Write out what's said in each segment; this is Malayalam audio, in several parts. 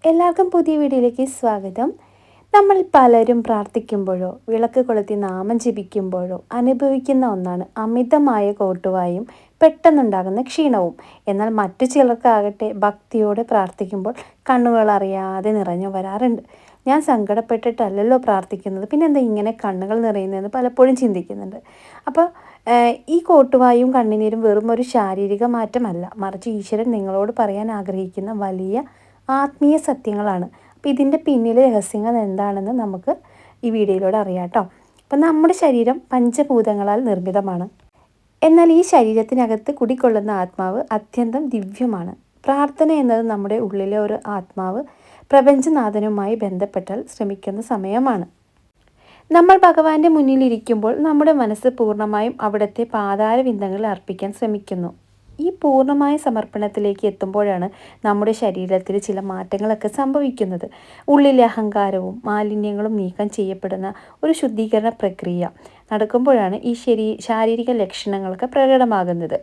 എല്ലാവർക്കും പുതിയ വീഡിയോയിലേക്ക് സ്വാഗതം. നമ്മൾ പലരും പ്രാർത്ഥിക്കുമ്പോഴോ വിളക്ക് കൊളുത്തി നാമം ജപിക്കുമ്പോഴോ അനുഭവിക്കുന്ന ഒന്നാണ് അമിതമായ കോട്ടുവായും പെട്ടെന്നുണ്ടാകുന്ന ക്ഷീണവും. എന്നാൽ മറ്റു ചിലർക്കാകട്ടെ ഭക്തിയോടെ പ്രാർത്ഥിക്കുമ്പോൾ കണ്ണുകൾ അറിയാതെ നിറഞ്ഞു വരാറുണ്ട്. ഞാൻ സങ്കടപ്പെട്ടിട്ടല്ലല്ലോ പ്രാർത്ഥിക്കുന്നത്, പിന്നെ എന്താ ഇങ്ങനെ കണ്ണുകൾ നിറയുന്നതെന്ന് പലപ്പോഴും ചിന്തിക്കുന്നുണ്ട്. അപ്പോൾ ഈ കോട്ടുവായും കണ്ണുനീരും വെറും ഒരു ശാരീരിക മാറ്റമല്ല, മറിച്ച് ഈശ്വരൻ നിങ്ങളോട് പറയാൻ ആഗ്രഹിക്കുന്ന വലിയ ആത്മീയ സത്യങ്ങളാണ്. അപ്പോൾ ഇതിൻ്റെ പിന്നിലെ രഹസ്യങ്ങൾ എന്താണെന്ന് നമുക്ക് ഈ വീഡിയോയിലൂടെ അറിയാം കേട്ടോ. അപ്പം നമ്മുടെ ശരീരം പഞ്ചഭൂതങ്ങളാൽ നിർമ്മിതമാണ്. എന്നാൽ ഈ ശരീരത്തിനകത്ത് കുടികൊള്ളുന്ന ആത്മാവ് അത്യന്തം ദിവ്യമാണ്. പ്രാർത്ഥന എന്നത് നമ്മുടെ ഉള്ളിലെ ഒരു ആത്മാവ് പ്രപഞ്ചനാഥനുമായി ബന്ധപ്പെട്ടാൽ ശ്രമിക്കുന്ന സമയമാണ്. നമ്മൾ ഭഗവാന്റെ മുന്നിലിരിക്കുമ്പോൾ നമ്മുടെ മനസ്സ് പൂർണ്ണമായും അവിടുത്തെ പാതാരവിന്ദങ്ങളിൽ അർപ്പിക്കാൻ ശ്രമിക്കുന്നു. ഈ പൂർണ്ണമായ സമർപ്പണത്തിലേക്ക് എത്തുമ്പോഴാണ് നമ്മുടെ ശരീരത്തിൽ ചില മാറ്റങ്ങളൊക്കെ സംഭവിക്കുന്നത്. ഉള്ളിലെ അഹങ്കാരവും മാലിന്യങ്ങളും നീക്കം ചെയ്യപ്പെടുന്ന ഒരു ശുദ്ധീകരണ പ്രക്രിയ നടക്കുമ്പോഴാണ് ഈ ശാരീരിക ലക്ഷണങ്ങളൊക്കെ പ്രകടമാകുന്നത്.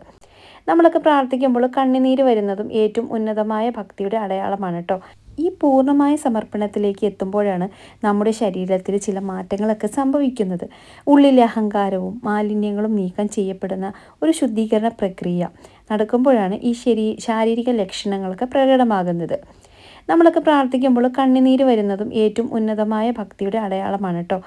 നമ്മളൊക്കെ പ്രാർത്ഥിക്കുമ്പോൾ കണ്ണുനീര് വരുന്നതും ഏറ്റവും ഉന്നതമായ ഭക്തിയുടെ അടയാളമാണ് കേട്ടോ. ഈ പൂർണ്ണമായ സമർപ്പണത്തിലേക്ക് എത്തുമ്പോഴാണ് നമ്മുടെ ശരീരത്തിൽ ചില മാറ്റങ്ങളൊക്കെ സംഭവിക്കുന്നത്. ഉള്ളിലെ അഹങ്കാരവും മാലിന്യങ്ങളും നീക്കം ചെയ്യപ്പെടുന്ന ഒരു ശുദ്ധീകരണ പ്രക്രിയ നടക്കുമ്പോഴാണ് ഈ ശാരീരിക ലക്ഷണങ്ങളൊക്കെ പ്രകടമാകുന്നത്. നമ്മളൊക്കെ പ്രാർത്ഥിക്കുമ്പോൾ കണ്ണുനീര് വരുന്നതും ഏറ്റവും ഉന്നതമായ ഭക്തിയുടെ അടയാളമാണ് കേട്ടോ.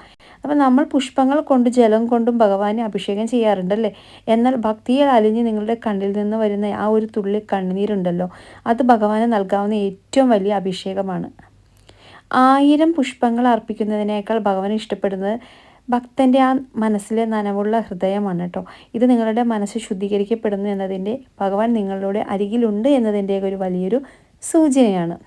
അപ്പം നമ്മൾ പുഷ്പങ്ങൾ കൊണ്ട് ജലം കൊണ്ടും ഭഗവാനെ അഭിഷേകം ചെയ്യാറുണ്ടല്ലേ. എന്നാൽ ഭക്തിയിൽ അലിഞ്ഞ് നിങ്ങളുടെ കണ്ണിൽ നിന്ന് വരുന്ന ആ ഒരു തുള്ളി കണ്ണുനീരുണ്ടല്ലോ, അത് ഭഗവാന് നൽകാവുന്ന ഏറ്റവും വലിയ അഭിഷേകമാണ്. 1000 പുഷ്പങ്ങൾ അർപ്പിക്കുന്നതിനേക്കാൾ ഭഗവാൻ ഇഷ്ടപ്പെടുന്നത് ഭക്തൻ്റെ ആ മനസ്സിലെ നനവുള്ള ഹൃദയമാണ് കേട്ടോ. ഇത് നിങ്ങളുടെ മനസ്സ് ശുദ്ധീകരിക്കപ്പെടുന്നു എന്നതിൻ്റെ, ഭഗവാൻ നിങ്ങളുടെ അരികിലുണ്ട് എന്നതിൻ്റെ ഒരു വലിയൊരു സൂചനയാണ്.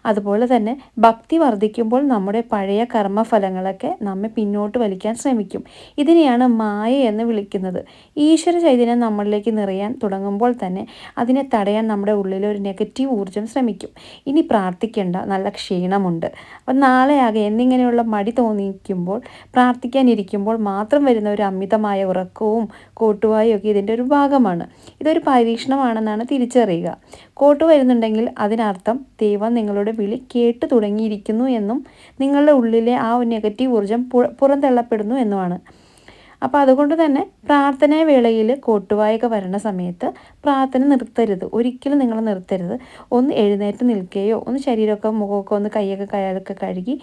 അതുപോലെ തന്നെ ഭക്തി വർദ്ധിക്കുമ്പോൾ നമ്മുടെ പഴയ കർമ്മഫലങ്ങളൊക്കെ നമ്മെ പിന്നോട്ട് വലിക്കാൻ ശ്രമിക്കും. ഇതിനെയാണ് മായ എന്ന് വിളിക്കുന്നത്. ഈശ്വര ചൈതന്യം നമ്മളിലേക്ക് നിറയാൻ തുടങ്ങുമ്പോൾ തന്നെ അതിനെ തടയാൻ നമ്മുടെ ഉള്ളിൽ ഒരു നെഗറ്റീവ് ഊർജ്ജം ശ്രമിക്കും. ഇനി പ്രാർത്ഥിക്കേണ്ട, നല്ല ക്ഷീണമുണ്ട്, അപ്പം നാളെയാകെ എന്നിങ്ങനെയുള്ള മടി തോന്നിക്കുമ്പോൾ, പ്രാർത്ഥിക്കാനിരിക്കുമ്പോൾ മാത്രം വരുന്ന ഒരു അമിതമായ ഉറക്കവും കോട്ടുവായും ഒക്കെ ഇതിൻ്റെ ഒരു ഭാഗമാണ്. ഇതൊരു പരീക്ഷണമാണെന്നാണ് തിരിച്ചറിയുക. കോട്ടു വരുന്നുണ്ടെങ്കിൽ അതിനർത്ഥം ദൈവം നിങ്ങളുടെ വിളി കേട്ടു തുടങ്ങിയിരിക്കുന്നു എന്നും നിങ്ങളുടെ ഉള്ളിലെ ആ ഒരു നെഗറ്റീവ് ഊർജ്ജം പുറന്തള്ളപ്പെടുന്നു എന്നുമാണ്. അപ്പോൾ അതുകൊണ്ട് തന്നെ പ്രാർത്ഥനാ വേളയിൽ കോട്ടുവായൊക്കെ വരണ സമയത്ത് പ്രാർത്ഥന നിർത്തരുത്, ഒരിക്കലും നിങ്ങൾ നിർത്തരുത്. ഒന്ന് എഴുന്നേറ്റ് നിൽക്കുകയോ, ഒന്ന് ശരീരമൊക്കെ മുഖമൊക്കെ ഒന്ന് കൈയൊക്കെ കയ്യൊക്കെ കഴുകി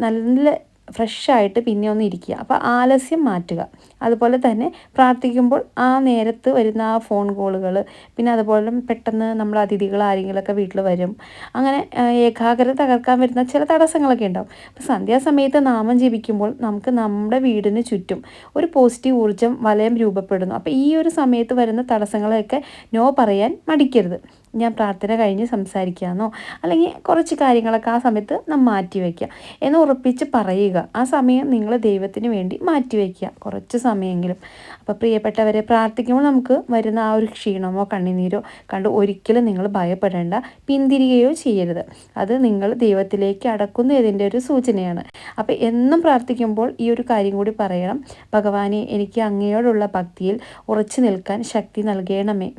നല്ല ഫ്രഷായിട്ട് പിന്നെ ഒന്ന് ഇരിക്കുക. അപ്പോൾ ആലസ്യം മാറ്റുക. അതുപോലെ തന്നെ പ്രാർത്ഥിക്കുമ്പോൾ ആ നേരത്ത് വരുന്ന ആ ഫോൺ കോളുകൾ, പിന്നെ അതുപോലെ പെട്ടെന്ന് നമ്മൾ അതിഥികൾ ആരെങ്കിലുമൊക്കെ വീട്ടിൽ വരും, അങ്ങനെ ഏകാഗ്രത തകർക്കാൻ വരുന്ന ചില തടസ്സങ്ങളൊക്കെ ഉണ്ടാവും. അപ്പോൾ സന്ധ്യാസമയത്ത് നാമം ജപിക്കുമ്പോൾ നമുക്ക് നമ്മുടെ വീടിന് ചുറ്റും ഒരു പോസിറ്റീവ് ഊർജ്ജം വലയം രൂപപ്പെടുന്നു. അപ്പോൾ ഈ ഒരു സമയത്ത് വരുന്ന തടസ്സങ്ങളെയൊക്കെ നോ പറയാൻ മടിക്കരുത്. ഞാൻ പ്രാർത്ഥന കഴിഞ്ഞ് സംസാരിക്കാമെന്നോ അല്ലെങ്കിൽ കുറച്ച് കാര്യങ്ങളൊക്കെ ആ സമയത്ത് നാം മാറ്റിവെക്കുക എന്ന് ഉറപ്പിച്ച് പറയുക. ആ സമയം നിങ്ങൾ ദൈവത്തിന് വേണ്ടി മാറ്റിവെക്കുക, കുറച്ച് സമയമെങ്കിലും. അപ്പോൾ പ്രിയപ്പെട്ടവരെ, പ്രാർത്ഥിക്കുമ്പോൾ നമുക്ക് വരുന്ന ആ ഒരു ക്ഷീണമോ കണ്ണുനീരോ കണ്ട് ഒരിക്കലും നിങ്ങൾ ഭയപ്പെടേണ്ട, പിന്തിരികയോ ചെയ്യരുത്. അത് നിങ്ങൾ ദൈവത്തിലേക്ക് അടക്കുന്നു ഇതിൻ്റെ ഒരു സൂചനയാണ്. അപ്പോൾ എന്നും പ്രാർത്ഥിക്കുമ്പോൾ ഈ ഒരു കാര്യം കൂടി പറയണം: ഭഗവാനെ, എനിക്ക് അങ്ങയോടുള്ള ഭക്തിയിൽ ഉറച്ചു നിൽക്കാൻ ശക്തി നൽകണമേ.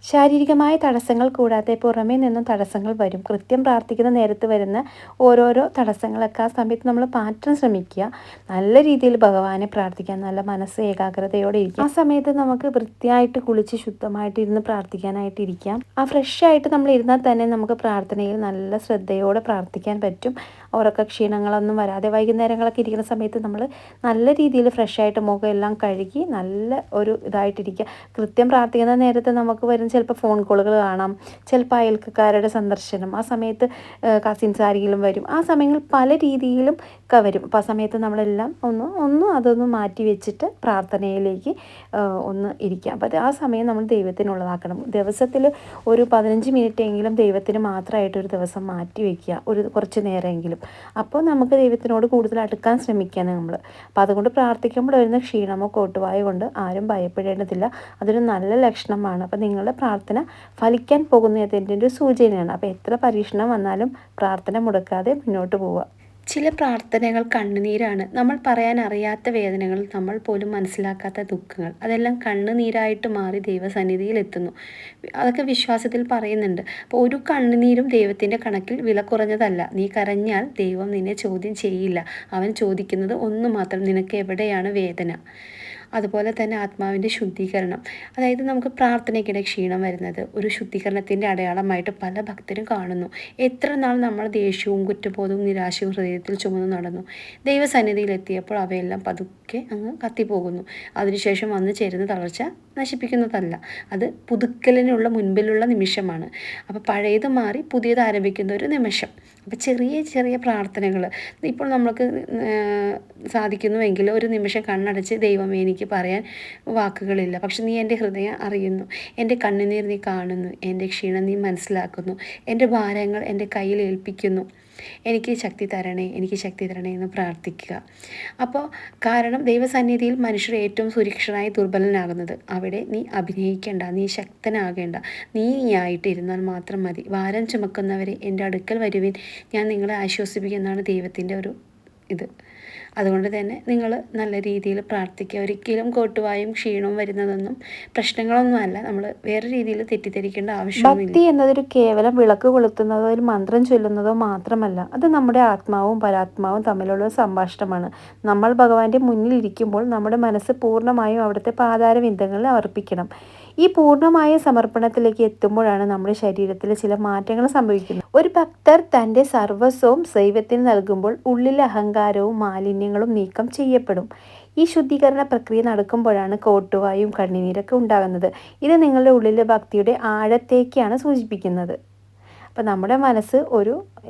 ശാരീരികമായ തടസ്സങ്ങൾ കൂടാതെ പുറമേ നിന്നും തടസ്സങ്ങൾ വരും. കൃത്യം പ്രാർത്ഥിക്കുന്ന നേരത്ത് വരുന്ന ഓരോരോ തടസ്സങ്ങളൊക്കെ ആ സമയത്ത് നമ്മൾ മാറ്റാൻ ശ്രമിക്കുക. നല്ല രീതിയിൽ ഭഗവാനെ പ്രാർത്ഥിക്കാൻ നല്ല മനസ്സ് ഏകാഗ്രതയോടെ ഇരിക്കുക. ആ സമയത്ത് നമുക്ക് വൃത്തിയായിട്ട് കുളിച്ച് ശുദ്ധമായിട്ട് ഇരുന്ന് പ്രാർത്ഥിക്കാനായിട്ട് ഇരിക്കാം. ആ ഫ്രഷായിട്ട് നമ്മൾ ഇരുന്നാൽ തന്നെ നമുക്ക് പ്രാർത്ഥനയിൽ നല്ല ശ്രദ്ധയോടെ പ്രാർത്ഥിക്കാൻ പറ്റും. ഉറക്ക ക്ഷീണങ്ങളൊന്നും വരാതെ വൈകുന്നേരങ്ങളൊക്കെ ഇരിക്കുന്ന സമയത്ത് നമ്മൾ നല്ല രീതിയിൽ ഫ്രഷായിട്ട് മുഖം എല്ലാം കഴുകി നല്ല ഒരു ഇതായിട്ടിരിക്കുക. കൃത്യം പ്രാർത്ഥിക്കുന്ന നേരത്ത് നമുക്ക് വരുന്ന ചിലപ്പോൾ ഫോൺ കോളുകൾ കാണാം, ചിലപ്പോൾ അയൽക്കാരുടെ സന്ദർശനം, ആ സമയത്ത് കസിൻസ് ആരെങ്കിലും വരും. ആ സമയങ്ങളിൽ പല രീതിയിലും ഒക്കെ വരും. അപ്പോൾ ആ സമയത്ത് നമ്മളെല്ലാം അതൊന്ന് മാറ്റി വെച്ചിട്ട് പ്രാർത്ഥനയിലേക്ക് ഒന്ന് ഇരിക്കുക. അപ്പോൾ ആ സമയം നമ്മൾ ദൈവത്തിനുള്ളതാക്കണം. ദിവസത്തിൽ ഒരു 15 മിനിറ്റെങ്കിലും ദൈവത്തിന് മാത്രമായിട്ടൊരു ദിവസം മാറ്റി വയ്ക്കുക, ഒരു കുറച്ച് നേരമെങ്കിലും. അപ്പോൾ നമുക്ക് ദൈവത്തിനോട് കൂടുതൽ അടുക്കാൻ ശ്രമിക്കുകയാണ് നമ്മൾ. അപ്പോൾ അതുകൊണ്ട് പ്രാർത്ഥിക്കുമ്പോൾ വരുന്ന ക്ഷീണമോ കോട്ടുവായോ കൊണ്ട് ആരും ഭയപ്പെടേണ്ടതില്ല. അതൊരു നല്ല ലക്ഷണമാണ്. അപ്പോൾ നിങ്ങളുടെ പ്രാർത്ഥന ഫലിക്കാൻ പോകുന്നതിൻ്റെ ഒരു സൂചനയാണ്. അപ്പോൾ എത്ര പരീക്ഷണം വന്നാലും പ്രാർത്ഥന മുടക്കാതെ മുന്നോട്ട് പോവുക. ചില പ്രാർത്ഥനകൾ കണ്ണുനീരാണ്. നമ്മൾ പറയാൻ അറിയാത്ത വേദനകൾ, നമ്മൾ പോലും മനസ്സിലാക്കാത്ത ദുഃഖങ്ങൾ, അതെല്ലാം കണ്ണുനീരായിട്ട് മാറി ദൈവസന്നിധിയിൽ എത്തുന്നു. അതൊക്കെ വിശ്വാസത്തിൽ പറയുന്നുണ്ട്. അപ്പോൾ ഒരു കണ്ണുനീരും ദൈവത്തിൻ്റെ കണക്കിൽ വില കുറഞ്ഞതല്ല. നീ കരഞ്ഞാൽ ദൈവം നിന്നെ ചോദ്യം ചെയ്യില്ല. അവൻ ചോദിക്കുന്നത് ഒന്ന് മാത്രം, നിനക്ക് എവിടെയാണ് വേദന? അതുപോലെ തന്നെ ആത്മാവിൻ്റെ ശുദ്ധീകരണം. അതായത് നമുക്ക് പ്രാർത്ഥനയ്ക്കിടെ ക്ഷീണം വരുന്നത് ഒരു ശുദ്ധീകരണത്തിൻ്റെ അടയാളമായിട്ട് പല ഭക്തരും കാണുന്നു. എത്ര നാൾ നമ്മൾ ദേഷ്യവും കുറ്റബോധവും നിരാശയും ഹൃദയത്തിൽ ചുമന്ന് നടന്നു. ദൈവസന്നിധിയിലെത്തിയപ്പോൾ അവയെല്ലാം പതുക്കെ അങ്ങ് കത്തിപ്പോകുന്നു. അതിനുശേഷം വന്നു ചേരുന്ന തളർച്ച നശിപ്പിക്കുന്നതല്ല, അത് പുതുക്കലിനുള്ള മുൻപിലുള്ള നിമിഷമാണ്. അപ്പോൾ പഴയത് മാറി പുതിയത് ആരംഭിക്കുന്ന ഒരു നിമിഷം. അപ്പോൾ ചെറിയ ചെറിയ പ്രാർത്ഥനകൾ ഇപ്പോൾ നമുക്ക് സാധിക്കുന്നുവെങ്കിൽ ഒരു നിമിഷം കണ്ണടച്ച്, ദൈവമേ എനിക്ക് പറയാൻ വാക്കുകളില്ല, പക്ഷെ നീ എൻ്റെ ഹൃദയം അറിയുന്നു, എൻ്റെ കണ്ണുനീർ നീ കാണുന്നു, എൻ്റെ ക്ഷീണം നീ മനസ്സിലാക്കുന്നു, എൻ്റെ ഭാരങ്ങൾ എൻ്റെ കയ്യിൽ ഏൽപ്പിക്കുന്നു, എനിക്ക് ശക്തി തരണേ, എനിക്ക് ശക്തി തരണേ എന്ന് പ്രാർത്ഥിക്കുക. അപ്പോൾ കാരണം ദൈവസന്നിധിയിൽ മനുഷ്യർ ഏറ്റവും സുരക്ഷിതനായി ദുർബലനാകുന്നത്. അവിടെ നീ അഭിനയിക്കേണ്ട, നീ ശക്തനാകേണ്ട, നീയായിട്ട് ഇരുന്നാൽ മാത്രം മതി. ഭാരം ചുമക്കുന്നവരെ എൻ്റെ അടുക്കൽ വരുവിൻ, ഞാൻ നിങ്ങളെ ആശ്വസിപ്പിക്കുന്നതാണ് ദൈവത്തിൻ്റെ ഒരു ഇത്. അതുകൊണ്ട് തന്നെ നിങ്ങൾ നല്ല രീതിയിൽ പ്രാർത്ഥിക്കുക. ഒരിക്കലും കോട്ടുവായും ക്ഷീണവും വരുന്നതൊന്നും പ്രശ്നങ്ങളൊന്നുമല്ല. നമ്മൾ വേറെ രീതിയിൽ തെറ്റിദ്ധരിക്കേണ്ട ആവശ്യമൊന്നുമില്ല. ഭക്തി എന്നതൊരു കേവലം വിളക്ക് കൊളുത്തുന്നതോ ഒരു മന്ത്രം ചൊല്ലുന്നതോ മാത്രമല്ല. അത് നമ്മുടെ ആത്മാവും പരാത്മാവും തമ്മിലുള്ള സംഭാഷണമാണ്. നമ്മൾ ഭഗവാന്റെ മുന്നിൽ ഇരിക്കുമ്പോൾ നമ്മുടെ മനസ്സ് പൂർണ്ണമായും അവിടുത്തെ പാതാരവിന്ദങ്ങളിൽ അർപ്പിക്കണം. ഈ പൂർണ്ണമായ സമർപ്പണത്തിലേക്ക് എത്തുമ്പോഴാണ് നമ്മുടെ ശരീരത്തിൽ ചില മാറ്റങ്ങൾ സംഭവിക്കുന്നത്. ഒരു ഭക്തർ തൻ്റെ സർവസ്വവും ദൈവത്തിന് നൽകുമ്പോൾ ഉള്ളിലെ അഹങ്കാരവും മാലിന്യങ്ങളും നീക്കം ചെയ്യപ്പെടും. ഈ ശുദ്ധീകരണ പ്രക്രിയ നടക്കുമ്പോഴാണ് കോട്ടുവായും കണ്ണുനീരൊക്കെ ഉണ്ടാകുന്നത്. ഇത് നിങ്ങളുടെ ഉള്ളിലെ ഭക്തിയുടെ ആഴത്തേക്കാണ് സൂചിപ്പിക്കുന്നത്. അപ്പോൾ നമ്മുടെ മനസ്സ്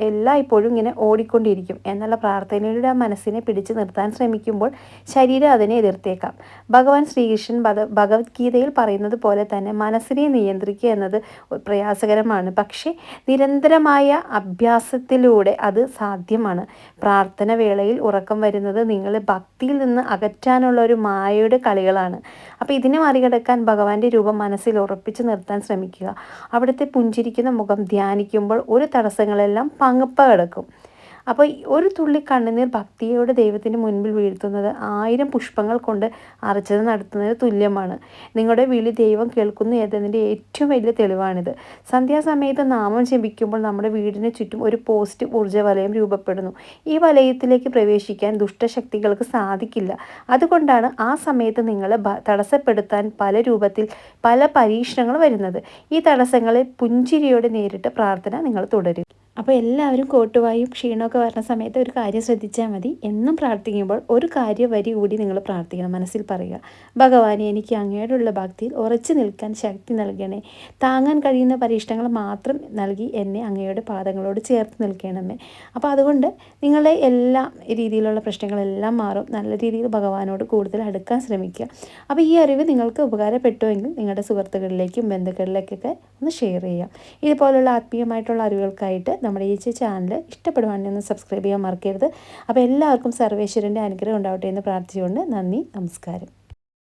എല്ലായ്പ്പോഴും ഇങ്ങനെ ഓടിക്കൊണ്ടിരിക്കും എന്നുള്ള പ്രാർത്ഥനയുടെ ആ മനസ്സിനെ പിടിച്ചു നിർത്താൻ ശ്രമിക്കുമ്പോൾ ശരീരം അതിനെ എതിർത്തേക്കാം. ഭഗവാൻ ശ്രീകൃഷ്ണൻ ഭഗവത്ഗീതയിൽ പറയുന്നത് പോലെ തന്നെ മനസ്സിനെ നിയന്ത്രിക്കുക എന്നത് പ്രയാസകരമാണ്. പക്ഷേ നിരന്തരമായ അഭ്യാസത്തിലൂടെ അത് സാധ്യമാണ്. പ്രാർത്ഥന വേളയിൽ ഉറക്കം വരുന്നത് നിങ്ങളെ ഭക്തിയിൽ നിന്ന് അകറ്റാനുള്ള ഒരു മായയുടെ കളികളാണ്. അപ്പോൾ ഇതിനെ മറികടക്കാൻ ഭഗവാന്റെ രൂപം മനസ്സിൽ ഉറപ്പിച്ചു നിർത്താൻ ശ്രമിക്കുക. അവിടുത്തെ പുഞ്ചിരിക്കുന്ന മുഖം ധ്യാനിക്കുമ്പോൾ ഒരു തടസ്സങ്ങളെല്ലാം പങ്കപ്പ കിടക്കും. അപ്പോൾ ഒരു തുള്ളി കണ്ണുനീർ ഭക്തിയോടെ ദൈവത്തിന് മുൻപിൽ വീഴ്ത്തുന്നത് 1000 പുഷ്പങ്ങൾ കൊണ്ട് അർച്ചന നടത്തുന്നതിന് തുല്യമാണ്. നിങ്ങളുടെ വിളി ദൈവം കേൾക്കുന്നു എന്നതിൻ്റെ ഏറ്റവും വലിയ തെളിവാണിത്. സന്ധ്യാസമയത്ത് നാമം ജപിക്കുമ്പോൾ നമ്മുടെ വീടിന് ചുറ്റും ഒരു പോസിറ്റീവ് ഊർജ്ജവലയം രൂപപ്പെടുന്നു. ഈ വലയത്തിലേക്ക് പ്രവേശിക്കാൻ ദുഷ്ടശക്തികൾക്ക് സാധിക്കില്ല. അതുകൊണ്ടാണ് ആ സമയത്ത് നിങ്ങളെ തടസ്സപ്പെടുത്താൻ പല രൂപത്തിൽ പല പരീക്ഷണങ്ങൾ വരുന്നത്. ഈ തടസ്സങ്ങളെ പുഞ്ചിരിയോടെ നേരിട്ട് പ്രാർത്ഥന നിങ്ങൾ തുടരും. അപ്പോൾ എല്ലാവരും കോട്ടുവായും ക്ഷീണമൊക്കെ വരുന്ന സമയത്ത് ഒരു കാര്യം ശ്രദ്ധിച്ചാൽ മതി. എന്നും പ്രാർത്ഥിക്കുമ്പോൾ ഒരു വരി കൂടി നിങ്ങൾ പ്രാർത്ഥിക്കണം. മനസ്സിൽ പറയുക, ഭഗവാനെ എനിക്ക് അങ്ങയോടുള്ള ഭക്തിയിൽ ഉറച്ചു നിൽക്കാൻ ശക്തി നൽകണേ. താങ്ങാൻ കഴിയുന്ന പരീക്ഷണങ്ങൾ മാത്രം നൽകി എന്നെ അങ്ങയുടെ പാദങ്ങളോട് ചേർത്ത് നിൽക്കണമേ. അപ്പോൾ അതുകൊണ്ട് നിങ്ങളുടെ എല്ലാ രീതിയിലുള്ള പ്രശ്നങ്ങളെല്ലാം മാറും. നല്ല രീതിയിൽ ഭഗവാനോട് കൂടുതൽ അടുക്കാൻ ശ്രമിക്കുക. അപ്പോൾ ഈ അറിവ് നിങ്ങൾക്ക് ഉപകാരപ്പെട്ടുവെങ്കിൽ നിങ്ങളുടെ സുഹൃത്തുക്കളിലേക്കും ബന്ധുക്കളിലേക്കൊക്കെ ഒന്ന് ഷെയർ ചെയ്യാം. ഇതുപോലുള്ള ആത്മീയമായിട്ടുള്ള അറിവുകൾക്കായിട്ട് നമ്മുടെ ഈ ചാനൽ ഇഷ്ടപ്പെടുവാണെങ്കിൽ ഒന്ന് സബ്സ്ക്രൈബ് ചെയ്യാൻ മറക്കരുത്. അപ്പോൾ എല്ലാവർക്കും സർവേശ്വരൻ്റെ അനുഗ്രഹം ഉണ്ടാവട്ടെ എന്ന് പ്രാർത്ഥിച്ചുകൊണ്ട് നന്ദി, നമസ്കാരം.